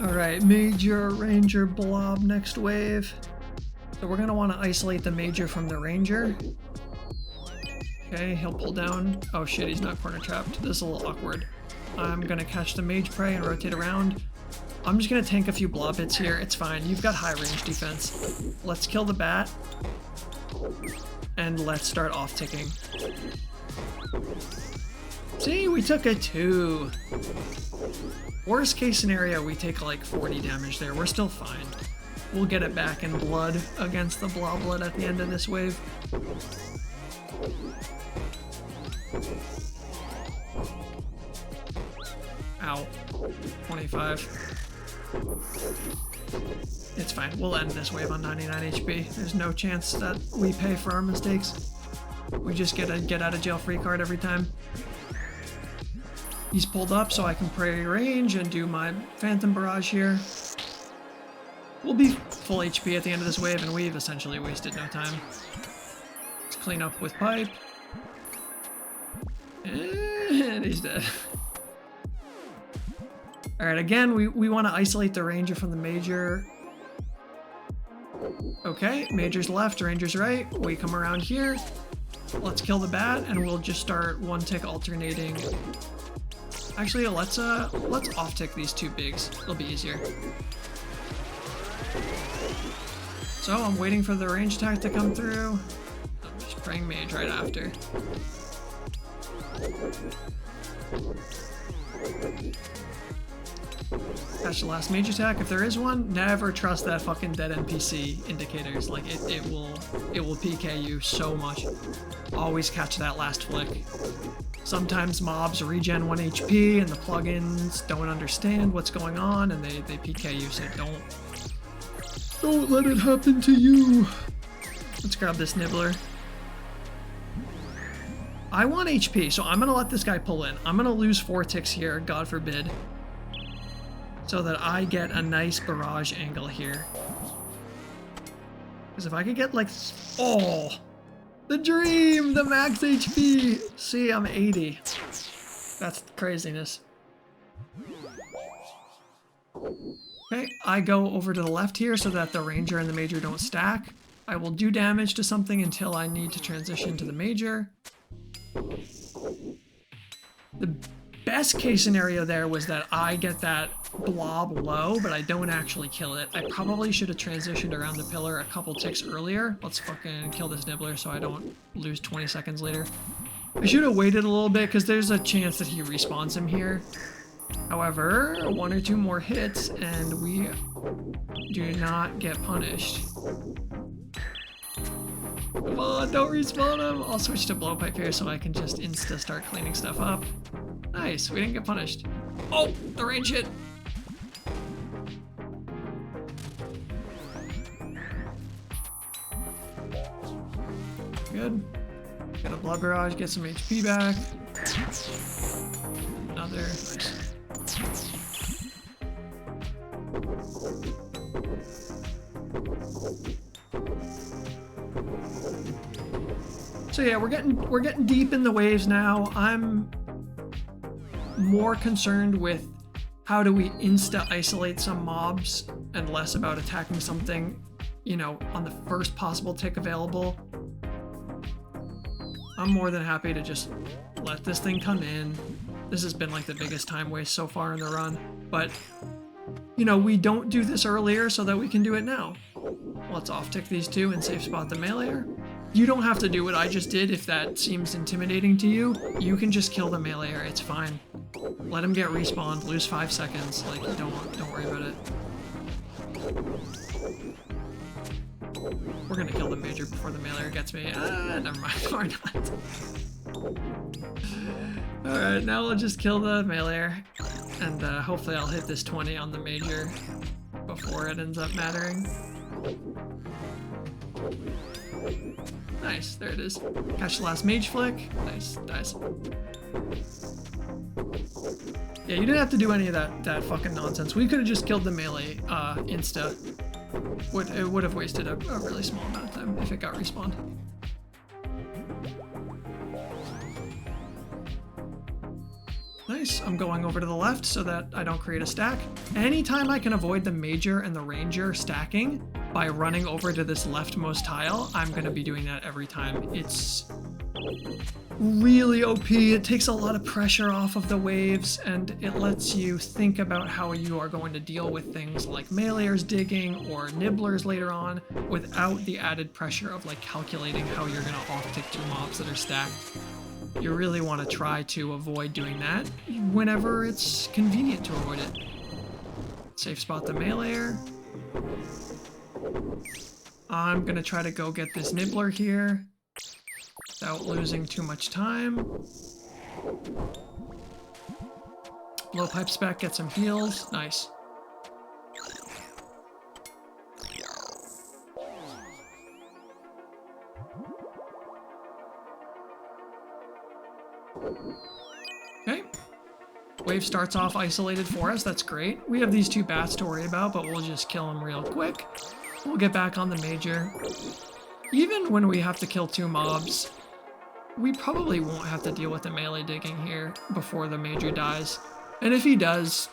Alright, major, ranger, blob, next wave. So we're gonna want to isolate the major from the ranger. Okay, he'll pull down. Oh shit, he's not corner trapped. This is a little awkward. I'm gonna catch the mage prey and rotate around. I'm just gonna tank a few blob hits here. It's fine, you've got high range defense. Let's kill the bat. And let's start off ticking. See, we took a 2. Worst case scenario, we take like 40 damage there. We're still fine. We'll get it back in blood against the bloblet at the end of this wave. Ow. 25. It's fine. We'll end this wave on 99 HP. There's no chance that we pay for our mistakes. We just get a get out of jail free card every time. He's pulled up so I can pray range and do my phantom barrage here. We'll be full HP at the end of this wave, and we've essentially wasted no time. Let's clean up with pipe. And he's dead. Alright, again, we want to isolate the ranger from the major. Okay, major's left, ranger's right. We come around here. Let's kill the bat, and we'll just start one tick alternating. Actually, let's off tick these two bigs. It'll be easier. So I'm waiting for the range attack to come through. I'm just praying mage right after. Catch the last mage attack if there is one. Never trust that fucking dead NPC indicators. Like it will PK you so much. Always catch that last flick. Sometimes mobs regen 1 HP and the plugins don't understand what's going on and they PK you, so don't let it happen to you. Let's grab this nibbler. I want HP, so I'm gonna let this guy pull in. I'm gonna lose 4 ticks here, God forbid, so that I get a nice barrage angle here. Because if I could get like, oh, the dream, the max HP. See, I'm 80. That's craziness. Okay, I go over to the left here so that the ranger and the major don't stack. I will do damage to something until I need to transition to the major. The best case scenario there was that I get that blob low, but I don't actually kill it. I probably should have transitioned around the pillar a couple ticks earlier. Let's fucking kill this nibbler so I don't lose 20 seconds later. I should have waited a little bit because there's a chance that he respawns him here. However, 1 or 2 more hits and we do not get punished. Come on, don't respawn him. I'll switch to blowpipe here so I can just insta start cleaning stuff up. Nice, we didn't get punished. Oh, the range hit. Good. Get a blood barrage, get some HP back. Another. Nice. So yeah, we're getting deep in the waves now. I'm more concerned with how do we insta isolate some mobs and less about attacking something, you know, on the first possible tick available. I'm more than happy to just let this thing come in. This has been like the biggest time waste so far in the run, but you know, we don't do this earlier so that we can do it now. Let's off tick these two and safe spot the meleeer. You don't have to do what I just did if that seems intimidating to you. You can just kill the meleeer, it's fine. Let him get respawned, lose 5 seconds, like don't worry about it. We're gonna kill the major before the meleeer gets me. Never mind, we're not. Alright, now we'll just kill the meleeer, and hopefully I'll hit this 20 on the major before it ends up mattering. Nice, there it is. Catch the last mage flick. Nice, nice. Yeah, you didn't have to do any of that fucking nonsense. We could have just killed the melee insta. It would have wasted a really small amount of time if it got respawned. Nice, I'm going over to the left so that I don't create a stack. Anytime I can avoid the major and the ranger stacking by running over to this leftmost tile, I'm gonna be doing that every time. It's really OP, it takes a lot of pressure off of the waves, and it lets you think about how you are going to deal with things like meleeers digging or nibblers later on without the added pressure of like calculating how you're gonna off-tick 2 mobs that are stacked. You really want to try to avoid doing that whenever it's convenient to avoid it. Safe spot the meleeer. I'm gonna try to go get this nibbler here without losing too much time. Blowpipe Spec, get some heals. Nice. Okay. Wave starts off isolated for us. That's great. We have these 2 bats to worry about, but we'll just kill them real quick. We'll get back on the major. Even when we have to kill 2 mobs, we probably won't have to deal with the melee digging here before the major dies. And if he does,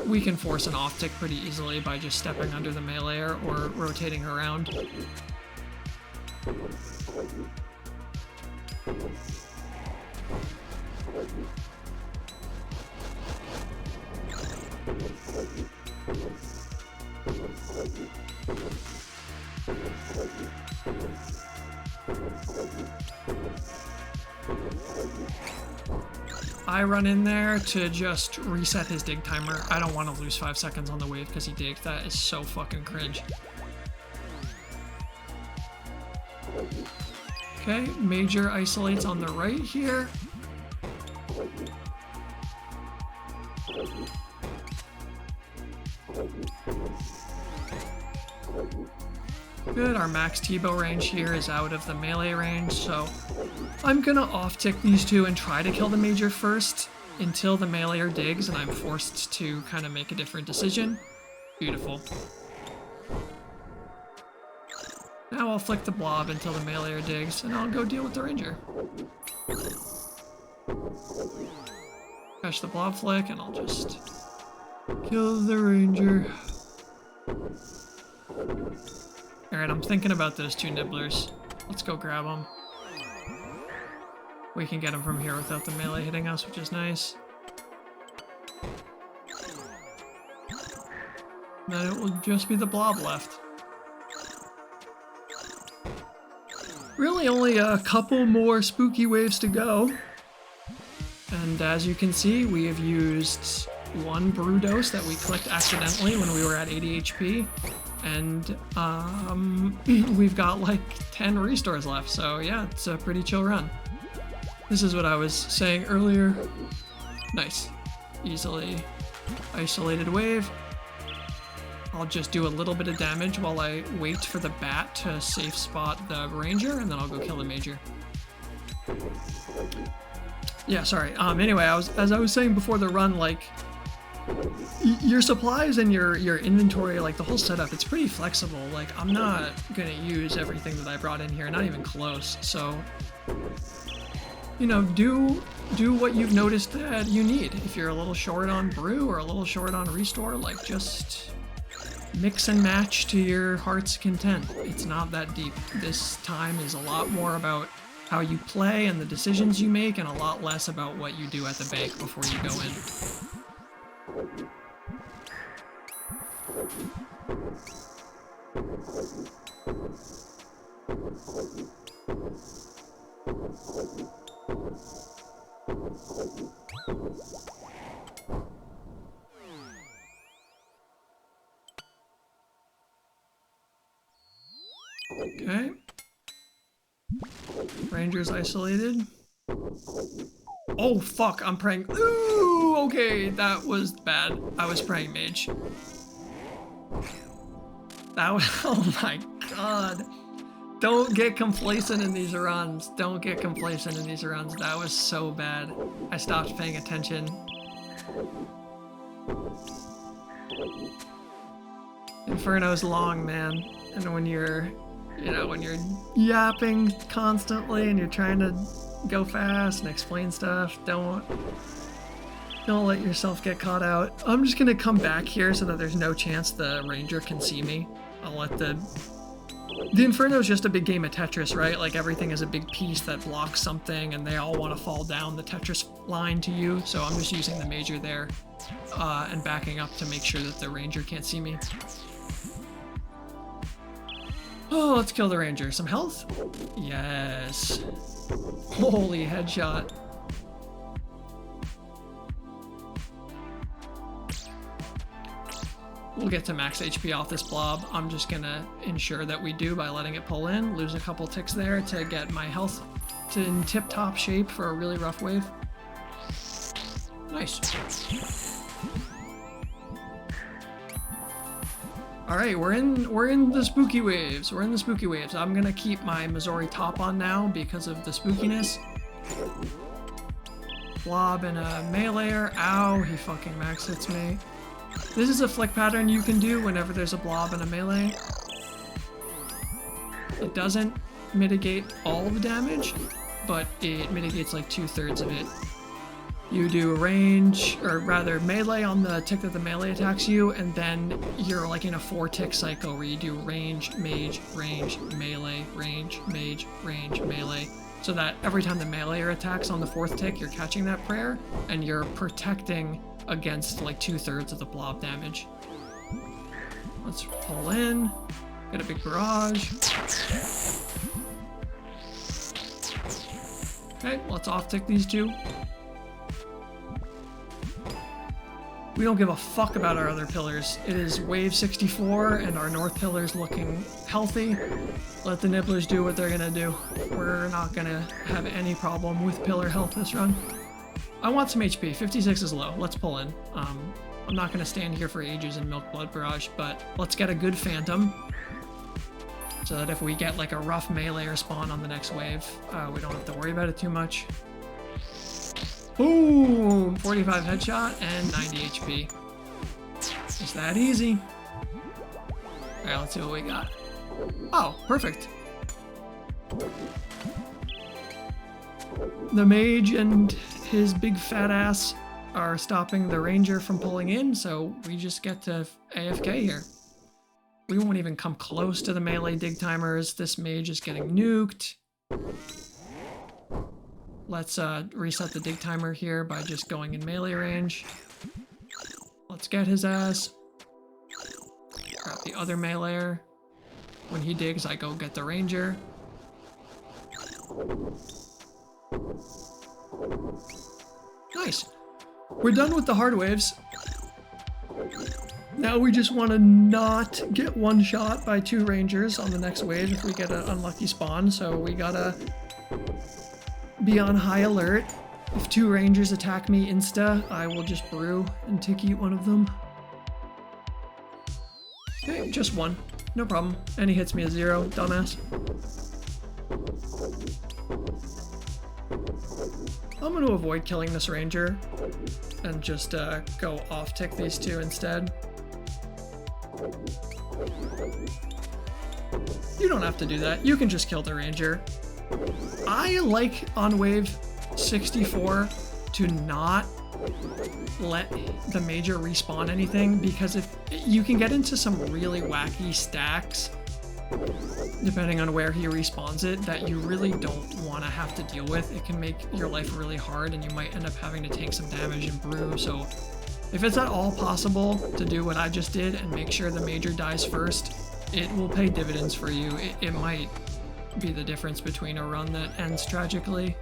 we can force an off tick pretty easily by just stepping under the meleeer or rotating around. I run in there to just reset his dig timer. I don't want to lose 5 seconds on the wave because he digged. That is so fucking cringe. Okay, major isolates on the right here. Good, our max T-bow range here is out of the melee range, so I'm gonna off-tick these 2 and try to kill the major first until the meleeer digs and I'm forced to kind of make a different decision. Beautiful. Now I'll flick the blob until the meleeer digs and I'll go deal with the ranger. Catch the blob flick and I'll just kill the ranger. Alright, I'm thinking about those 2 nibblers. Let's go grab them. We can get him from here without the melee hitting us, which is nice. Then it will just be the blob left. Really only a couple more spooky waves to go. And as you can see, we have used one brew dose that we clicked accidentally when we were at 80 HP. And we've got like 10 restores left. So yeah, it's a pretty chill run. This is what I was saying earlier. Nice. Easily isolated wave. I'll just do a little bit of damage while I wait for the bat to safe spot the ranger, and then I'll go kill the major. Yeah, sorry. Anyway, as I was saying before the run, like, your supplies and your inventory, like the whole setup, it's pretty flexible. Like, I'm not gonna use everything that I brought in here, not even close. So, you know, do what you've noticed that you need. If you're a little short on brew or a little short on restore, like, just mix and match to your heart's content. It's not that deep. This time is a lot more about how you play and the decisions you make, and a lot less about what you do at the bank before you go in. Okay. Ranger's isolated. Oh fuck, I'm praying. Ooh, okay, that was bad. I was praying mage. That was, oh my god. Don't get complacent in these runs. Don't get complacent in these runs. That was so bad. I stopped paying attention. Inferno's long, man. And when you're, you know, when you're yapping constantly and you're trying to go fast and explain stuff, don't let yourself get caught out. I'm just gonna come back here so that there's no chance the ranger can see me. I'll let the Inferno is just a big game of Tetris, right? Like everything is a big piece that blocks something and they all want to fall down the Tetris line to you. So I'm just using the major there and backing up to make sure that the ranger can't see me. Oh, let's kill the ranger. Some health? Yes. Holy headshot. We'll get to max HP off this blob. I'm just gonna ensure that we do by letting it pull in, lose a couple ticks there to get my health in tip-top shape for a really rough wave. Nice. All right, we're in the spooky waves. We're in the spooky waves. I'm gonna keep my Missouri top on now because of the spookiness. Blob and a meleeer. Ow, he fucking max hits me. This is a flick pattern you can do whenever there's a blob and a melee. It doesn't mitigate all the damage, but it mitigates like 2/3 of it. You do range, or rather melee on the tick that the melee attacks you, and then you're like in a 4-tick cycle where you do range, mage, melee, range, mage, range, melee. So that every time the meleeer attacks on the 4th tick, you're catching that prayer, and you're protecting against like 2/3 of the blob damage. Let's pull in, get a big barrage. Okay, let's off-tick these two. We don't give a fuck about our other pillars. It is wave 64 and our north pillar's looking healthy. Let the nibblers do what they're gonna do. We're not gonna have any problem with pillar health this run. I want some HP. 56 is low. Let's pull in. I'm not gonna stand here for ages and milk blood barrage, but let's get a good phantom so that if we get like a rough melee spawn on the next wave, we don't have to worry about it too much. Boom! 45 headshot and 90 HP. It's that easy. Alright, let's see what we got. Oh, perfect. The mage and his big fat ass are stopping the ranger from pulling in, so we just get to AFK here. We won't even come close to the melee dig timers. This mage is getting nuked. Let's reset the dig timer here by just going in melee range. Let's get his ass. Grab the other meleeer. When he digs, I go get the ranger. Nice. We're done with the hard waves. Now we just want to not get one shot by 2 rangers on the next wave if we get an unlucky spawn. So we gotta be on high alert. If 2 rangers attack me insta, I will just brew and tick eat one of them. Okay, just 1. No problem. And he hits me a 0, dumbass. I'm going to avoid killing this ranger and just go off-tick these 2 instead. You don't have to do that. You can just kill the ranger. I like on wave 64 to not let the major respawn anything, because if you can get into some really wacky stacks depending on where he respawns it that you really don't want to have to deal with. It can make your life really hard and you might end up having to take some damage and brew. So if it's at all possible to do what I just did and make sure the major dies first, it will pay dividends for you. It might be the difference between a run that ends tragically.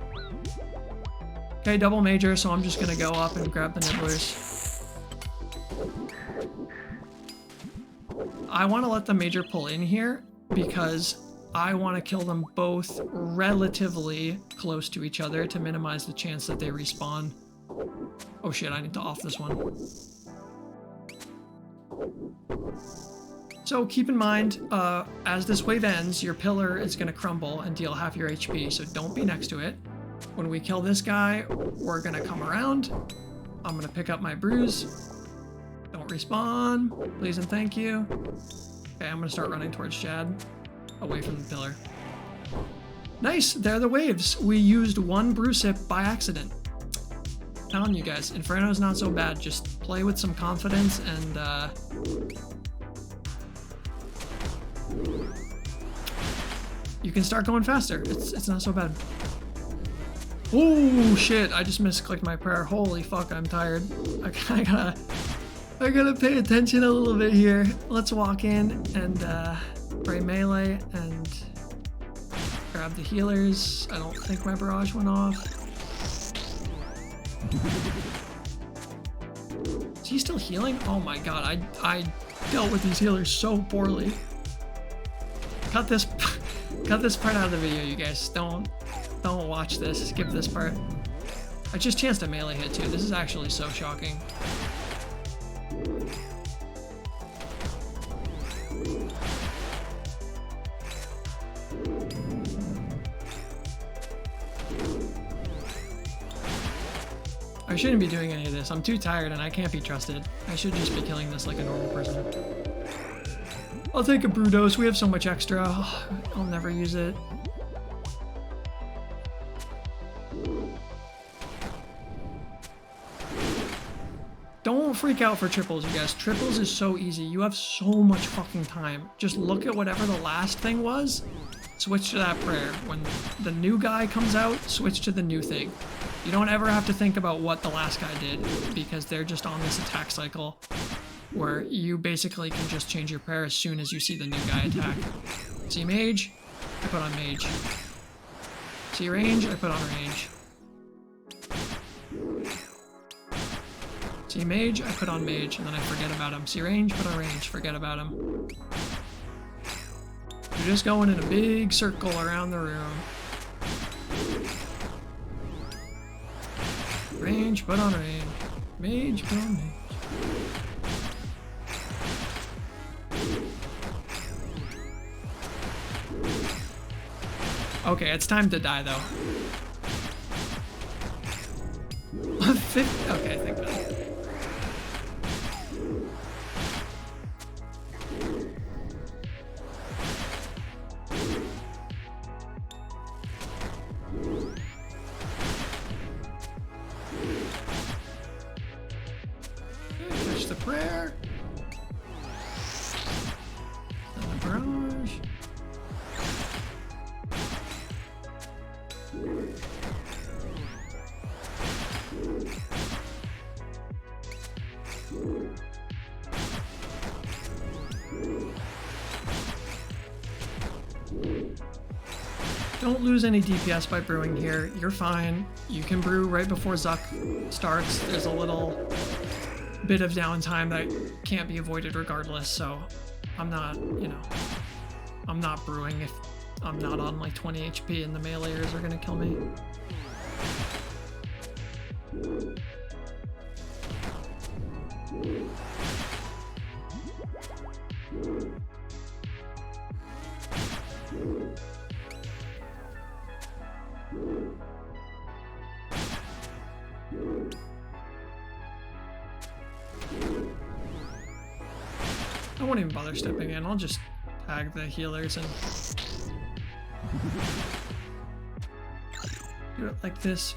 Okay, double major, so I'm just gonna go up and grab the nibblers. I want to let the major pull in here because I want to kill them both relatively close to each other to minimize the chance that they respawn. Oh shit, I need to off this one. So keep in mind, as this wave ends, your pillar is going to crumble and deal half your HP, so don't be next to it. When we kill this guy, we're going to come around. I'm going to pick up my brews. Don't respawn, please and thank you. Okay, I'm going to start running towards Jad, away from the pillar. Nice, there are the waves. We used 1 brew sip by accident. Telling you guys, Inferno's not so bad. Just play with some confidence and you can start going faster. It's not so bad. Oh shit, I just misclicked my prayer. Holy fuck, I'm tired. I gotta pay attention a little bit here. Let's walk in and pray melee and grab the healers. I don't think my barrage went off. Is he still healing? Oh my god, I dealt with these healers so poorly. Cut this part out of the video, you guys. Don't watch this. Skip this part. I just chanced a melee hit too. This is actually so shocking. I shouldn't be doing any of this. I'm too tired and I can't be trusted. I should just be killing this like a normal person. I'll take a brew dose. We have so much extra. Oh, I'll never use it. Don't freak out for triples, you guys. Triples is so easy. You have so much fucking time. Just look at whatever the last thing was. Switch to that prayer. When the new guy comes out, switch to the new thing. You don't ever have to think about what the last guy did because they're just on this attack cycle where you basically can just change your prayer as soon as you see the new guy attack. See mage? I put on mage. See range? I put on range. See mage? I put on mage, and then I forget about him. See range? Put on range. Forget about him. You're just going in a big circle around the room. Range, put on range. Mage, put on mage. Okay, it's time to die though. Okay, thank God. Catch the prayer. And the barrage. Don't lose any DPS by brewing here. You're fine. You can brew right before Zuck starts. There's a little bit of downtime that can't be avoided regardless, so I'm not, you know, I'm not brewing if I'm not on like 20 HP and the meleeers are gonna kill me. I won't even bother stepping in. I'll just tag the healers and do it like this.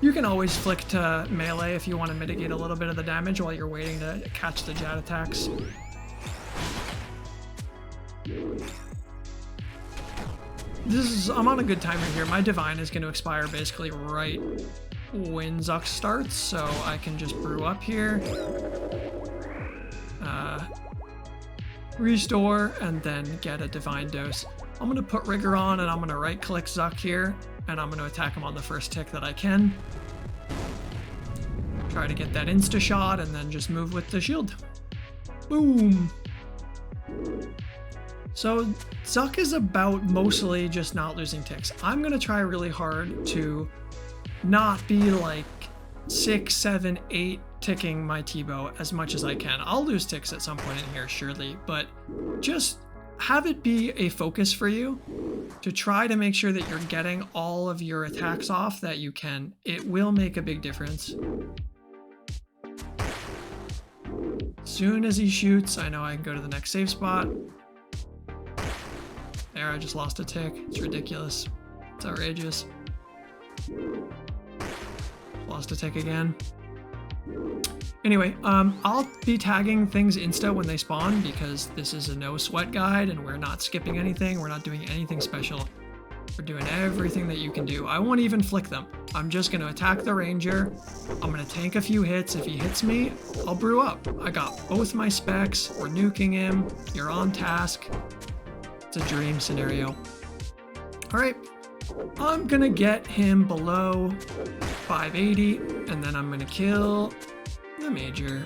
You can always flick to melee if you want to mitigate a little bit of the damage while you're waiting to catch the Jad attacks. I'm on a good timer here. My Divine is going to expire basically right when Zuck starts, so I can just brew up here. Restore, and then get a Divine Dose. I'm going to put Rigor on, and I'm going to right-click Zuck here, and I'm going to attack him on the first tick that I can. Try to get that insta-shot, and then just move with the shield. Boom! So Zuck is about mostly just not losing ticks. I'm going to try really hard to not be like 6, 7, 8 ticking my T-bow as much as I can. I'll lose ticks at some point in here, surely, but just have it be a focus for you to try to make sure that you're getting all of your attacks off that you can. It will make a big difference. Soon as he shoots, I know I can go to the next safe spot. There, I just lost a tick. It's ridiculous. It's outrageous. Lost a tick again. Anyway, I'll be tagging things insta when they spawn because this is a no sweat guide and we're not skipping anything. We're not doing anything special. We're doing everything that you can do. I won't even flick them. I'm just going to attack the ranger. I'm going to tank a few hits. If he hits me, I'll brew up. I got both my specs. We're nuking him. You're on task. It's a dream scenario. All right. I'm going to get him below 580, and then I'm going to kill the major.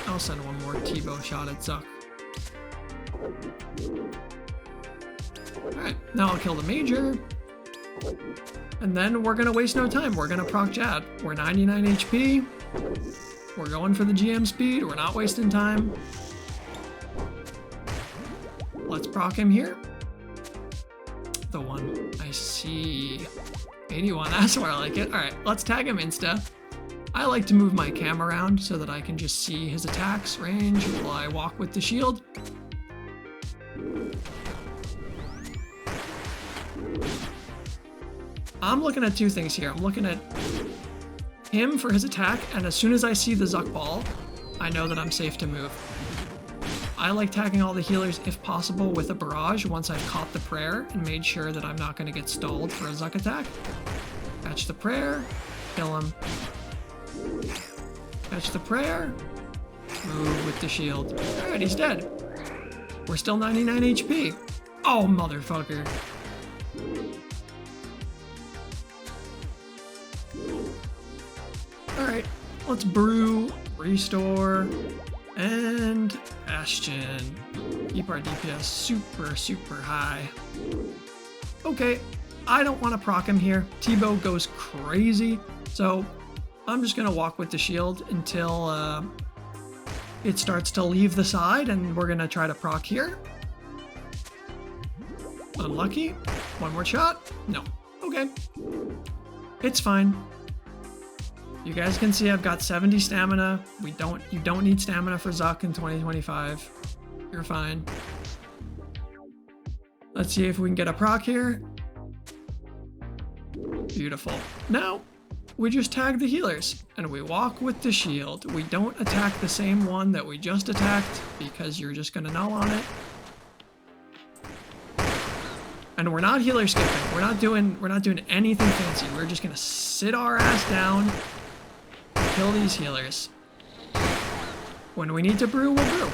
I'll send one more T-bow shot at Zuck. Alright, now I'll kill the major. And then we're going to waste no time. We're going to proc Jad. We're 99 HP. We're going for the GM speed. We're not wasting time. Let's proc him here. The one I see. 81, that's where I like it. Alright, let's tag him insta. I like to move my cam around so that I can just see his attacks, range, while I walk with the shield. I'm looking at two things here. I'm looking at him for his attack, and as soon as I see the Zuck ball, I know that I'm safe to move. I like tagging all the healers if possible with a barrage once I've caught the prayer and made sure that I'm not going to get stalled for a Zuck attack. Catch the prayer, kill him. Catch the prayer, move with the shield. Alright, he's dead. We're still 99 HP. Oh, motherfucker. Alright, let's brew, restore, and Bastion. Keep our DPS super, super high. Okay, I don't want to proc him here. T-bow goes crazy, so I'm just going to walk with the shield until it starts to leave the side, and we're going to try to proc here. Unlucky. One more shot. No. Okay. It's fine. You guys can see I've got 70 stamina. You don't need stamina for Zuck in 2025. You're fine. Let's see if we can get a proc here. Beautiful. Now, we just tag the healers, and we walk with the shield. We don't attack the same one that we just attacked, because you're just gonna null on it. And we're not healer skipping. We're not doing anything fancy. We're just gonna sit our ass down, kill these healers. When we need to brew, we'll brew.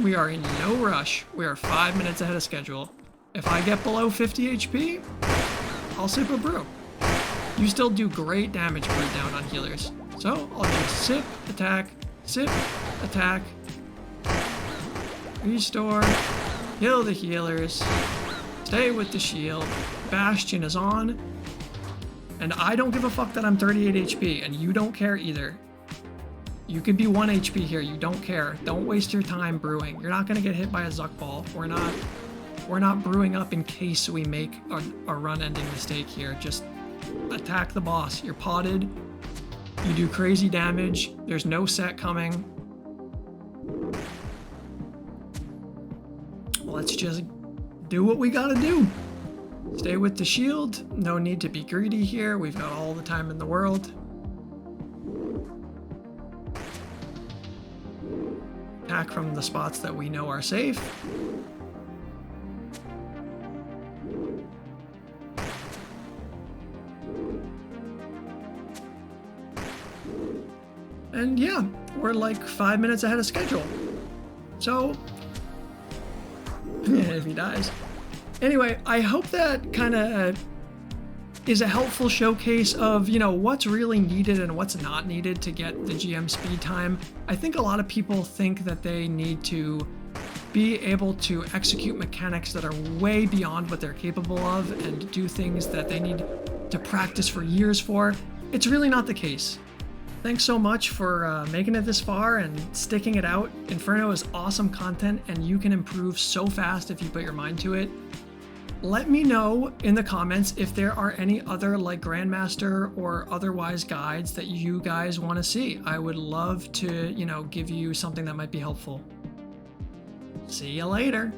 We are in no rush. We are 5 minutes ahead of schedule. If I get below 50 HP, I'll sip a brew. You still do great damage brewed down on healers. So I'll just sip, attack, restore, heal the healers, stay with the shield, Bastion is on, and I don't give a fuck that I'm 38 HP, and you don't care either. You could be 1 HP here, you don't care. Don't waste your time brewing. You're not gonna get hit by a Zuck Ball. We're not brewing up in case we make a run-ending mistake here. Just attack the boss. You're potted. You do crazy damage. There's no set coming. Let's just do what we gotta do. Stay with the shield. No need to be greedy here. We've got all the time in the world. Attack from the spots that we know are safe. And yeah, we're like 5 minutes ahead of schedule. So, if he dies. Anyway, I hope that kind of is a helpful showcase of, you know, what's really needed and what's not needed to get the GM speed time. I think a lot of people think that they need to be able to execute mechanics that are way beyond what they're capable of and do things that they need to practice for years for. It's really not the case. Thanks so much for making it this far and sticking it out. Inferno is awesome content and you can improve so fast if you put your mind to it. Let me know in the comments if there are any other like Grandmaster or otherwise guides that you guys want to see. I would love to, you know, give you something that might be helpful. See you later.